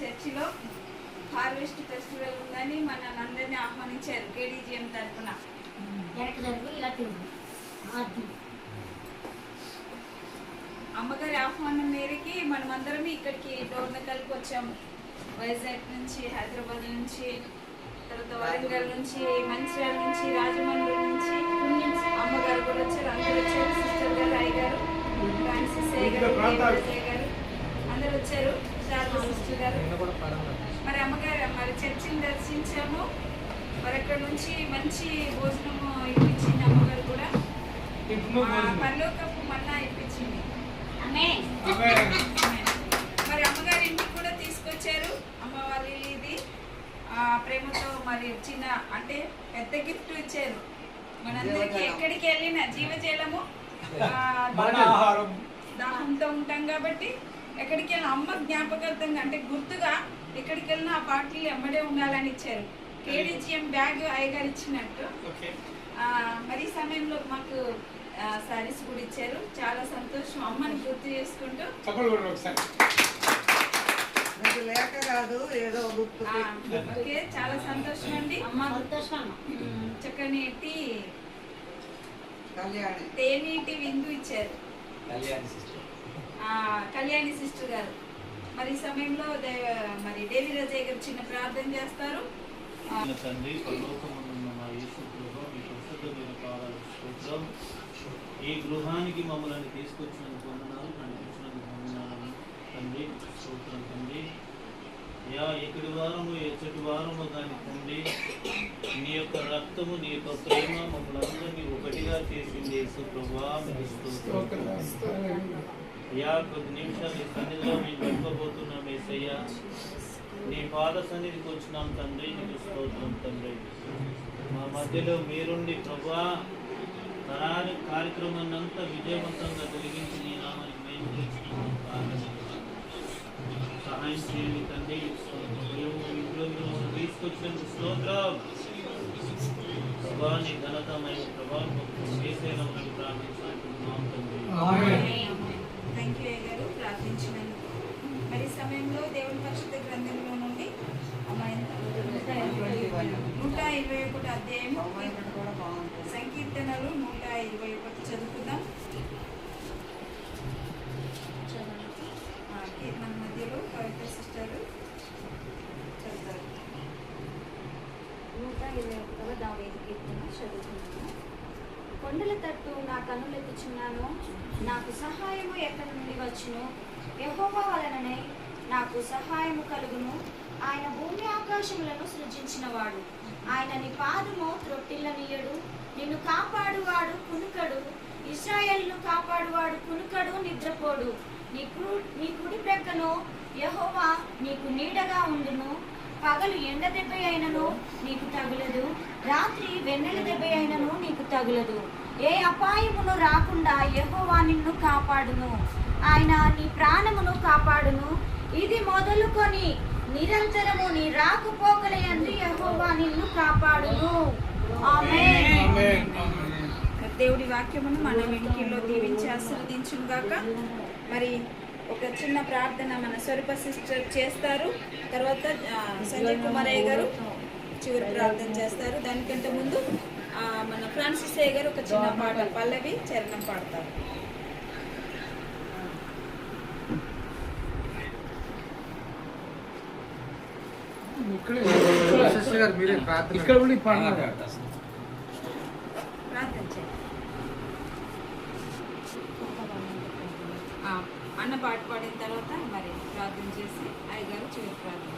చర్చిలో harvest festival ఉందని మనల్ని అందరినీ ఆహ్వానించారు కేడీజీఎం తరఫున. అమ్మగారి ఆహ్వానం మేరకి మనమందరం ఇక్కడికి డోర్నకల్కి వచ్చాము. వైజాగ్ నుంచి, హైదరాబాద్ నుంచి, తర్వాత వరంగల్ నుంచి, మంచిర్యాల నుంచి, రాజమండ్రి నుంచి అమ్మగారు కూడా వచ్చారు. అందరూ వచ్చారు. సిస్టర్ గారు, అయ్య గారు, ఫ్రాన్సిస్ అయ్య గారు, అయ్య గారు అందరూ వచ్చారు. శారదా సిస్టర్ గారు. మరి అమ్మగారు మరి చర్చిని దర్శించాము. మరి అక్కడ నుంచి మంచి భోజనము ఇప్పించింది అమ్మగారు కూడా. పరలోకపు మన్నా ఇప్పించింది. మరి అమ్మగారి ఇంటికి కూడా తీసుకొచ్చారు. అమ్మ వాళ్ళ ఇది ప్రేమతో మరి చిన్న అంటే పెద్ద గిఫ్ట్ ఇచ్చారు మనందరికి. ఎక్కడికి వెళ్ళినా జీవజలము దాహంతో ఉంటాం కాబట్టి ఎక్కడికి వెళ్ళిన అమ్మ జ్ఞాపకార్థంగా అంటే గుర్తుగా ఎక్కడికి వెళ్ళినా ఆ పార్టీలు ఎమ్మడే ఉండాలని ఇచ్చారు. కేడీజీఎం బ్యాగ్ అయ్యగారు ఇచ్చినట్టు. మరి ఈ సమయంలో మాకు సారీస్ కూడా ఇచ్చారు. చాలా సంతోషం అమ్మని గుర్తు చేసుకుంటూ. ఓకే, చాలా సంతోషం అండి. చక్కని తేనీటి విందు ఇచ్చారు కళ్యాణి సిస్టర్ గారు. మరి ఈ సమయంలో మరి దేవి రాజయ్య గారు చిన్న ప్రార్థన చేస్తారు. తండ్రి పరలోకమందున్న మా యేసు ప్రభువా, మీ పరిశుద్ధమైన పాదాలకు స్తోత్రం. ఈ గృహానికి మమ్మల్ని తీసుకొచ్చినందుకు వందనాలు, నడిపించినందుకు వందనాలు తండ్రి. స్తోత్రం తండ్రి. యా ఎక్కడి వారము ఎచ్చటి వారము దాని తండ్రి నీ యొక్క రక్తము, నీ యొక్క ప్రేమ మమ్మల్ని అందరినీ ఒకటిగా చేసింది యేసు ప్రభువా, మీకు స్తోత్రం. యా కొద్ది నిమిషాలు నీ సన్నిధిలో మేము గడపబోతున్నాం యేసయ్యా. నీ పాద సన్నిధికి వచ్చినాం తండ్రి, నీకు స్తోత్రం తండ్రి. మా మధ్యలో మీరుండి ప్రభువా కార్యక్రమాన్ని అంతా విజయవంతంగా జరిగించి నీ నామానికి మేము సహాయం చేయండి తండ్రి. తీసుకొచ్చినందుకు స్తోత్రం ప్రభా. నీ ఘనత మేము ప్రభావం చేసేలా ప్రార్థించుకుంటున్నాం తండ్రి. థ్యాంక్ యూ గారు ప్రార్థించినందుకు. మరి సమయంలో దేవుని పరిశుద్ధ గ్రంథంలో నుండి 121 అధ్యాయము సంకీర్తనలు 121 చదువుకుందాం. మన మధ్యలో పవిత్ర సిస్టర్ చదువుతారు. 121వ దావీదు కీర్తన చదువుతున్నాను. కొండల తట్టు నా కన్నులెత్తుచున్నాను, నాకు సహాయము ఎక్కడి నుండి వచ్చును? యెహోవా వలననే నాకు సహాయము కలుగును. ఆయన భూమి ఆకాశములను సృజించినవాడు. ఆయన నీ పాదము త్రొట్టిల్లనీయడు. నిన్ను కాపాడువాడు కునుకడు. ఇశ్రాయేలును కాపాడువాడు కునుకడు, నిద్రపోడు. నీ కుడి ప్రక్కను యెహోవా నీకు నీడగా ఉండును. పగలు ఎండ దెబ్బ అయినను నీకు తగులదు, రాత్రి వెన్నెల దెబ్బ అయినను నీకు తగులదు. ఏ అపాయమును రాకుండా యెహోవా నిన్ను కాపాడును. ఆయన నీ ప్రాణమును కాపాడును. ఇది మొదలుకొని నిరంతరము నీ రాకపోకలయందు యెహోవా నిన్ను కాపాడును. ఆమేన్. దేవుడి వాక్యమును మన వెనుకల్లో దీవించి ఆశీర్వదించును గాక. మరి ఒక చిన్న ప్రార్థన మన స్వరూప సిస్టర్ చేస్తారు. తర్వాత సంజయ్ కుమార్ అయ్య గారు చివరి ప్రార్థన చేస్తారు. దానికంటే ముందు మన ఫ్రాన్సిస్ అయ్య గారు ఒక చిన్న పాట పల్లవి చరణం పాడతారు. అన్న పాట పాడిన తర్వాత మరి ప్రార్థన చేసి అయ్యగారు చివరి ప్రార్థన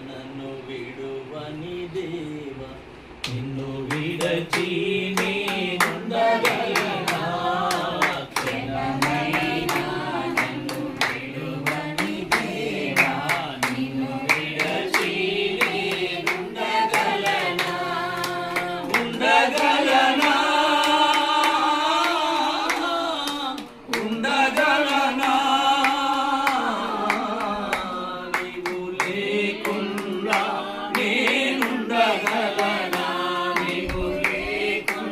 నన్ను విడువని దేవా, నిన్ను విడచి నేనుండగలనా? క్షణమైనా నన్ను విడువని దేవా, నిన్ను విడచి నేనుండగలనా? ఉండగలనా? ఉండగలనా? నీవు లేకుండా నేనుండగలనా? నీవు లేకుండా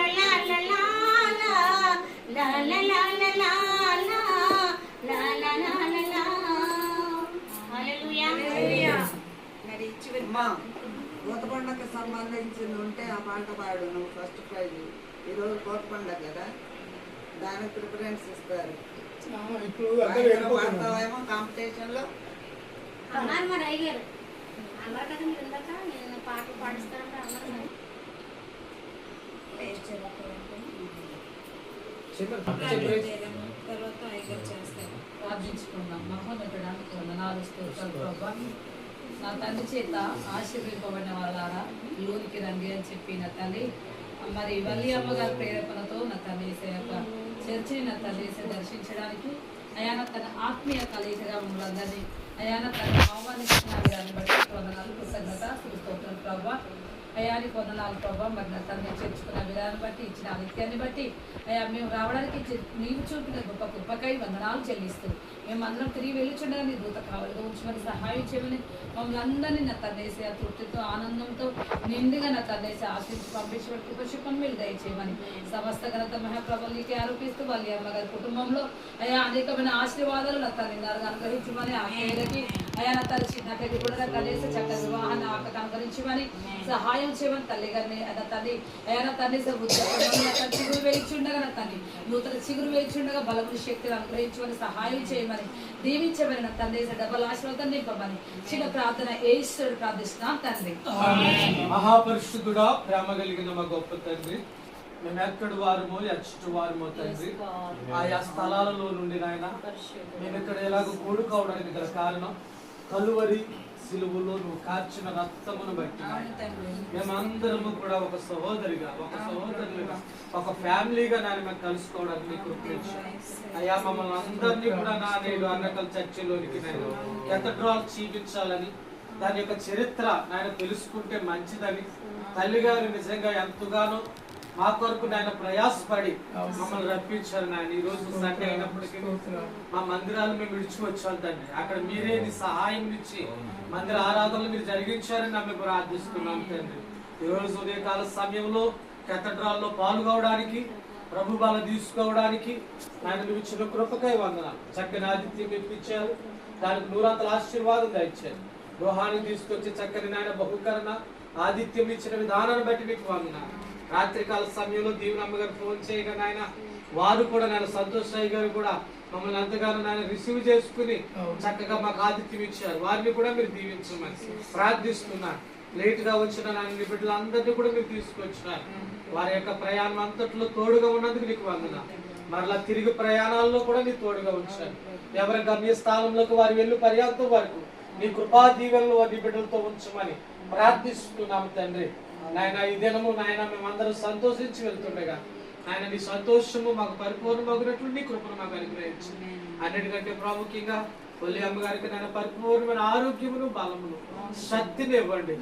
హల్లెలూయా. మరి చివరి అమ్మా కోత పండగకి సంబంధించింది ఉంటే ఆ పాట పాడు నువ్వు ఫస్ట్ ప్రైజ్. ఈరోజు కోత పండగ కదా, దానికి ప్రిఫరెన్స్ ఇస్తారు. పాడతావేమో కాంపిటీషన్లో. అన్నారు మరి అయ్యారు అన్నారు కదా మీరు ఇందాక నేను పాటలు పాడిస్తానంటే అన్నారు మరి. తర్వాత ఐగర్ చేస్తారు. ప్రార్థించుకున్నాం. మహోన్నతుడానికి వందనాలు స్తోత్రాలు ప్రభా. నా తండ్రి చేత ఆశీర్వదింపబడిన వాళ్ళారా లోనికి రండి అని చెప్పి నా తల్లి మరి వల్లి అమ్మగారి ప్రేరేపణతో నా తల్లి యొక్క చర్చిని నా తల్లి దర్శించడానికి అయాన తన ఆత్మీయ కలయికగా మమ్మల్ని అందరినీ అయాన తన ఆహ్వానించిన దాన్ని బట్టి వందనాలు కృతజ్ఞత స్తోత్రం ప్రభా. అయ్యా నీకు వందనాలు ప్రభావ. మరి నా తండ్రి చేర్చుకున్న విధానం బట్టి ఇచ్చిన ఆదిత్యాన్ని బట్టి అయ్యా మేము రావడానికి నీవు చూపిన గొప్ప కృపకై వందనాలు చెల్లిస్తూ మేమందరం తిరిగి వెళ్ళుచుండగా నీ దూత కావాలిగా ఉంచమని సహాయం చేయమని మమ్మల్ని అందరినీ నా తండ్రి ఆ తృప్తితో ఆనందంతో నిండుగా నా తండ్రి ఆశించి పంపించి కృపశుభం మీరు దయచేయమని సమస్త ఘనత మహాప్రభులు నీకే ఆరోపిస్తూ వాళ్ళ అమ్మగారి కుటుంబంలో అయా అనేకమైన ఆశీర్వాదాలు నా తండ్రి అనుగ్రహించమని ఆ పేరుకి అయా నా తల్లి చిన్నకి కూడా కలిసి చక్కగా వివాహాన్ని అనుగ్రహించమని సహాయం చేయమని తల్లి గారిని నా తల్లి అయా నా తండ్రి చిగురు వేయించుండగా నా తండ్రి నూతన చిగురు వేయించుండగా బలముని శక్తిని అనుగ్రహించమని సహాయం చేయమని దీవించమని నా తండ్రి డబల్ ఆశీర్వాదం నింపమని చిన్న ప్రార్థన ఈశ్వరుడు ప్రార్థిస్తున్నాం తండ్రి. మహాపరిశుద్ధుడా, ప్రేమ కలిగిన మా గొప్ప తండ్రి, మేము ఎక్కడి వారమో ఎచ్చటి వారమో తండ్రి, ఆయా స్థలాలలో నుండి నాయన మేము ఇక్కడ ఎలాగో కూడుకోవడానికి గల కారణం కలువరి సిలువలో నువ్వు కార్చిన రక్తమును బట్టి మేమందరము కూడా ఒక సహోదరిగా ఒక సహోదరులుగా ఒక ఫ్యామిలీగా నేను మేము కలుసుకోవడానికి నీకు అయ్యా మమ్మల్ని అందరినీ కూడా నా నేడు అన్నకల్ చర్చిలోనికి నేను కెథడ్రాల్ చూపించాలని దాని యొక్క చరిత్ర నేను తెలుసుకుంటే మంచిదని తల్లిగారు నిజంగా ఎంతగానో మా కొరకు నాయన ప్రయాసపడి మమ్మల్ని రప్పించారు నాయన. ఈ రోజు సండే అయినప్పటికీ మా మందిరాలు మేము విడిచివచ్చాం తండ్రి. అక్కడ మీరే నీ సహాయం ఇచ్చి మందిర ఆరాధనలు మీరు జరిగించారని మేము ప్రార్థిస్తున్నాం తండ్రి. ఈ రోజు ఉదయకాల సమయంలో కెథడ్రాల్లో పాల్గొవడానికి ప్రభు బాల తీసుకోవడానికి ఆయన నువ్వు ఇచ్చిన కృపకై వందనాలు. చక్కని ఆతిథ్యం ఇప్పించారు, దానికి నూరంతల ఆశీర్వాదం ఇచ్చారు. గృహానికి తీసుకొచ్చి చక్కని నాయన బహుకరణ ఆతిథ్యం ఇచ్చిన విధానాన్ని బట్టి మీకు వందనాలు. రాత్రికాల సమయంలో దీవెనమ్మ గారు ఫోన్ చేయగా నాయన వారు కూడా నేను సంతోష్ రాయ్ గారు కూడా మమ్మల్ని ఎంతగానో నాయన రిసీవ్ చేసుకుని చక్కగా మాకు ఆతిథ్యం ఇచ్చారు. వారిని కూడా మీరు దీవించమని ప్రార్థిస్తున్నారు. లేట్ గా వచ్చిన నాయన బిడ్డలందరినీ కూడా మీరు తీసుకొచ్చినారు. వారి యొక్క ప్రయాణం అంతట్లో తోడుగా ఉన్నందుకు నీకు వందనాలు. మరలా తిరిగి ప్రయాణాల్లో కూడా నీ తోడుగా ఉంచారు. ఎవరి గమ్య స్థానంలోకి వారు వెళ్ళు పర్యాంతం వరకు నీ కృపా దీవెనలు వారి బిడ్డలతో ఉంచమని ప్రార్థిస్తున్నాము తండ్రి. నాయన ఈ దినము నాయన మేమందరం సంతోషించి వెళ్తుండగా నాయన నీ సంతోషము మాకు పరిపూర్ణమగినట్లు నీ కృపను మాకు అనుగ్రహించు. అన్నిటికంటే ప్రాముఖ్యంగా కొల్లి అమ్మగారికి నాయన పరిపూర్ణమైన ఆరోగ్యమును బలమును శక్తిని ఇవ్వండి.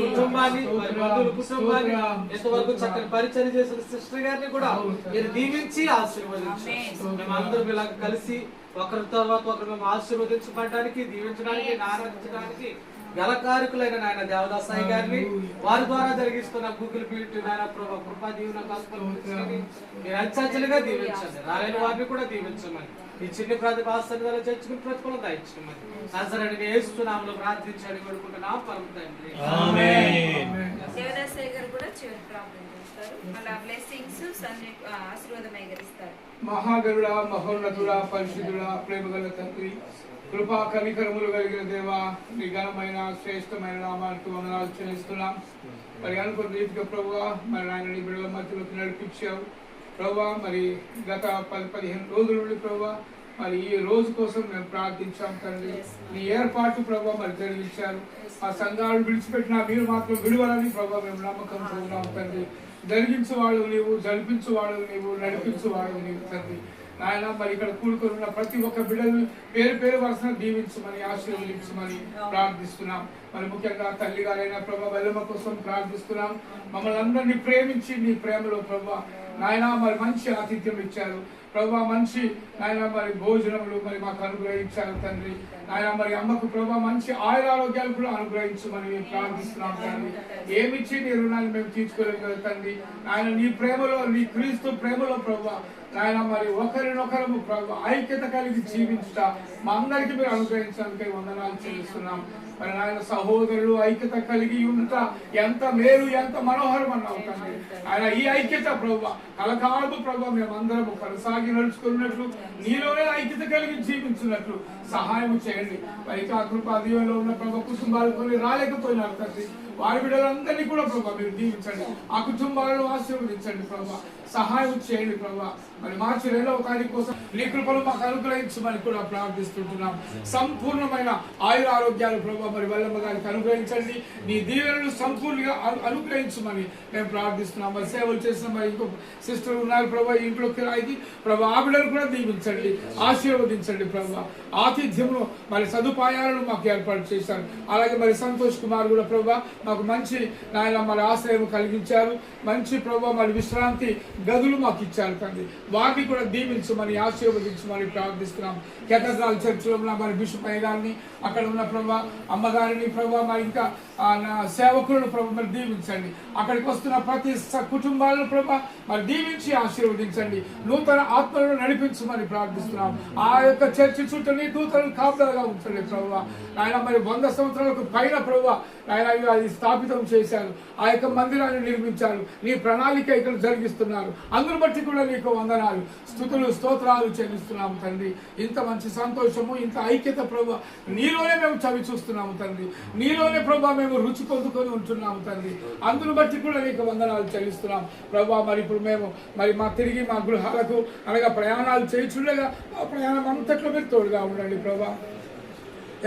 కుటుంబాన్ని వారి బంధువుల కుటుంబాన్ని ఎంతవరకు చక్కని పరిచయం చేసిన సిస్టర్ గారిని కూడా మీరు దీవించి ఆశీర్వదించు. మేమందరం ఇలా కలిసి ఒకరి తర్వాత ఒకరు మేము ఆశీర్వదించబడడానికి దీవించడానికి ఆరాధించడానికి గలకారికులైన నాయన దేవదాసాయి గారిని వారి ద్వారా జరిగిస్తున్న గూగుల్ మీట్ నాయన కృపా దీవెన మీరు అంచెలుగా దీవించండి. రాలేని వారిని కూడా దీవించమని ఈ చిన్న ప్రతిభ ఆశీర్వాదాలు చర్చుకుని ప్రతిఫలం దాయించమని నజరేయుడైన యేసునామములో ప్రార్థించి వేడుకుంటున్నాం పరమ తండ్రి. దేవదాసాయి గారు కూడా చివరి ప్రార్థన చేస్తారు. మళ్ళీ బ్లెస్సింగ్స్ ఆశీర్వాదం ఎగరిస్తారు. మహాగరుడ, మహోన్నతుడ, పరిశుద్ధుడ, ప్రేమగల తండ్రి, కృపా కనికరములు కలిగిన దేవా, నీ ఘనమైన శ్రేష్టమైన నామానికి వందనాలు చెల్లిస్తున్నాం. మరి అనుకున్న రీతిగా ప్రభువా మరి ఆయన నీ బిడ్డల మధ్యలోకి నడిపించావు ప్రభువా. మరి గత 10-15 రోజుల నుండి ప్రభువా మరి ఈ రోజు కోసం మేము ప్రార్థించాం తండ్రి. నీ ఏర్పాటు ప్రభువా మరి జరిగించారు. ఆ సంఘాలు విడిచిపెట్టినా మీరు మాత్రం విడువలని ప్రభువా మేము నమ్మకంతో ఉన్నాం తండ్రి. జరిగించువాడు నీవు, జరిపించువాడు నీవు, నడిపించువాడు నీవు తండ్రి. నాయన మరి ఇక్కడ కూడుకొని ఉన్న ప్రతి ఒక్క బిడ్డలు పేరు పేరు వరుసన దీవించమని ఆశీర్వదించమని ప్రార్థిస్తున్నాం. మరి ముఖ్యంగా తల్లి గారైన ప్రభా వెల్లమ్మ కోసం ప్రార్థిస్తున్నాం. మమ్మల్ని అందరినీ ప్రేమించి నీ ప్రేమలో ప్రభా నాయన మరి మంచి ఆతిథ్యం ఇచ్చారు ప్రభా. మంచి నాయన మరి భోజనములు మరి మాకు అనుగ్రహించారు తండ్రి. నాయన మరి అమ్మకు ప్రభా మంచి ఆయురారోగ్యాలు కూడా అనుగ్రహించమని మేము ప్రార్థిస్తున్నాం తండ్రి. ఏమిచ్చి నీ రుణాన్ని మేము తీర్చుకోలేము కదా తండ్రి. నాయన నీ ప్రేమలో, నీ క్రీస్తు ప్రేమలో ప్రభా నాయన మరి ఒకరినొకరు ప్రభు ఐక్యత కలిగి జీవించుట మా అందరికీ మీరు అనుగ్రహించడానికి వందనాలు చెల్లిస్తున్నాం. మరి నాయన సహోదరులు ఐక్యత కలిగి ఉంట ఎంత మేలు, ఎంత మనోహరం అన్నావు తండ్రి. ఆయన ఈ ఐక్యత ప్రభు కలకాలము ప్రభు మేమందరము కొనసాగి నడుచుకున్నట్లు నీలోనే ఐక్యత కలిగి జీవించినట్లు సహాయం చేయండి. మరి కృపా దీవెనలో ఉన్న ప్రభు కుటుంబాలు కొన్ని రాలేకపోయినారు తండ్రి. వారి బిడ్డలందరినీ కూడా ప్రభు మీరు దీవించండి. ఆ కుటుంబాలను ఆశీర్వదించండి ప్రభు. సహాయం చేయండి ప్రభా. మరి మార్చి 2వ తారీఖు కోసం నీ కృపను మాకు అనుగ్రహించమని కూడా ప్రార్థిస్తుంటున్నాం. సంపూర్ణమైన ఆయుర ఆరోగ్యాలు ప్రభా మరి వెల్లమ్మ గారికి అనుగ్రహించండి. నీ దీవెనలు సంపూర్ణంగా అనుగ్రహించమని మేము ప్రార్థిస్తున్నాం. మరి సేవలు చేసిన మరి ఇంకో సిస్టర్ ఉన్నారు ప్రభా ఇంట్లో కిరాయికి ప్రభా ఆ బిడ్డను కూడా దీవించండి, ఆశీర్వదించండి ప్రభా. ఆతిథ్యంలో మరి సదుపాయాలను మాకు ఏర్పాటు చేశారు. అలాగే మరి సంతోష్ కుమార్ కూడా ప్రభా మాకు మంచి నాయన మరి ఆశ్రయం కలిగించారు. మంచి ప్రభు మరి విశ్రాంతి గదులు మాకు ఇచ్చారు తండ్రి. వాటిని కూడా దీవించమని ఆశీర్వదించమని ప్రార్థిస్తున్నాం. కేథడ్రల్ చర్చిలో ఉన్న మరి బిషప్ అయ్య గారిని, అక్కడ ఉన్న ప్రభు అమ్మగారిని ప్రభు మరి ఇంకా నా సేవకులను ప్రభు మరి దీవించండి. అక్కడికి వస్తున్న ప్రతి కుటుంబాలను ప్రభు మరి దీవించి ఆశీర్వదించండి. నూతన ఆత్మలను నడిపించమని ప్రార్థిస్తున్నాం. ఆ యొక్క చర్చి చుట్టూ నీ దూతలను కాపుదలుగా ఉంచండి ప్రభు. ఆయన మరి 100 సంవత్సరాలకు పైన ప్రభు ఆయన అది స్థాపితం చేశారు. ఆ యొక్క మందిరాన్ని నిర్మించారు. నీ ప్రణాళిక ఇక్కడ జరిగిస్తున్నారు. అందును బట్టి కూడా నీకు వందనాలు, స్తుతులు, స్తోత్రాలు చెల్లిస్తున్నాము తండ్రి. ఇంత మంచి సంతోషము, ఇంత ఐక్యత ప్రభు నీలోనే మేము చవి చూస్తున్నాము తండ్రి. నీలోనే ప్రభు మేము రుచి పొందుకొని ఉంటున్నాము తండ్రి. అందును బట్టి కూడా నీకు వందనాలు చెల్లిస్తున్నాం ప్రభు. మరి ఇప్పుడు మేము మరి తిరిగి మా గృహాలకు అనగా ప్రయాణాలు చేయించుండగా ఆ ప్రయాణం అంతట్లో మీరు తోడుగా ఉండండి ప్రభు.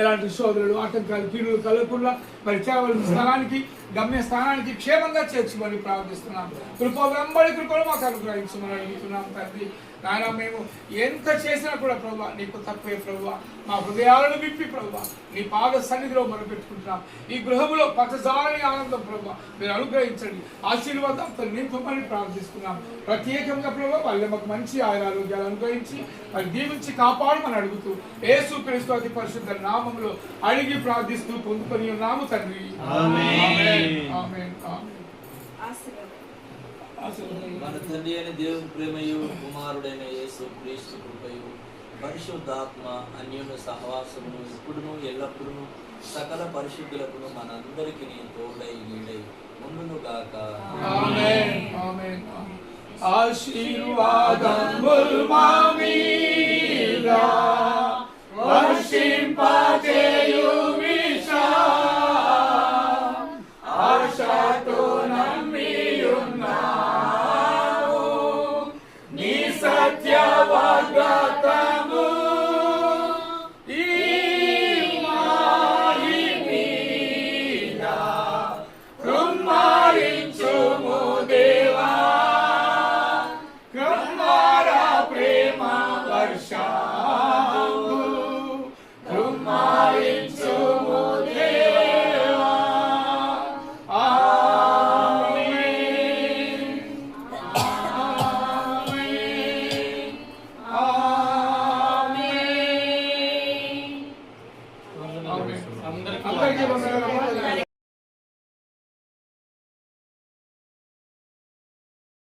ఎలాంటి శోధనలు, ఆటంకాలు, కీడులు కలగకుండా మరి చేరవలసిన స్థానానికి, గమ్య స్థానానికి క్షేమంగా చేర్చమని ప్రార్థిస్తున్నాం. కృప వెంబడి కృపను మాకు అనుగ్రహించమని అడుగుతున్నాం తండ్రి. నాయన మేము ఎంత చేసినా కూడా ప్రభు నీకు తక్కువే ప్రభు. మా హృదయాలను విప్పి ప్రభు నీ పాద సన్నిధిలో మొదలుపెట్టుకుంటున్నాం. ఈ గృహములో పచ్చజాలని ఆనందం ప్రభు మీరు అనుగ్రహించండి. ఆశీర్వాదంతో నింపమని ప్రార్థిస్తున్నాం. ప్రత్యేకంగా ప్రభు వాళ్ళు మాకు మంచి ఆరోగ్యాలు అనుగ్రహించి మరి దీవించి కాపాడమని అడుగుతూ యేసుక్రీస్తు అతి పరిశుద్ధ నామములో అడిగి ప్రార్థిస్తూ పొందుకొని ఉన్నాము తండ్రి. ఆమేన్. ఆమేన్. మన తండ్రి అయిన దేవుని ప్రేమయు, కుమారుడైన యేసు క్రీస్తు కృపయు, పరిశుద్ధాత్మ అన్యోన్య సహవాసమును ఇప్పుడును ఎల్లప్పుడూ సకల పరిశుద్ధులకు మనందరికీ తోడై నీడై ఉండును గాక. ఆమేన్. ఆమేన్. ఆశీర్వాదముల్ మా మీద వర్షింపచేయు విషా ఆశతో నమ్మియున్నాము నీ సత్య వాగ్దానము ఈ మాయి మీద కృమ్మారించుము దేవా, కృమ్మార ప్రేమ వర్షము కృమ్మారించుము దేవా. ఆమేన్.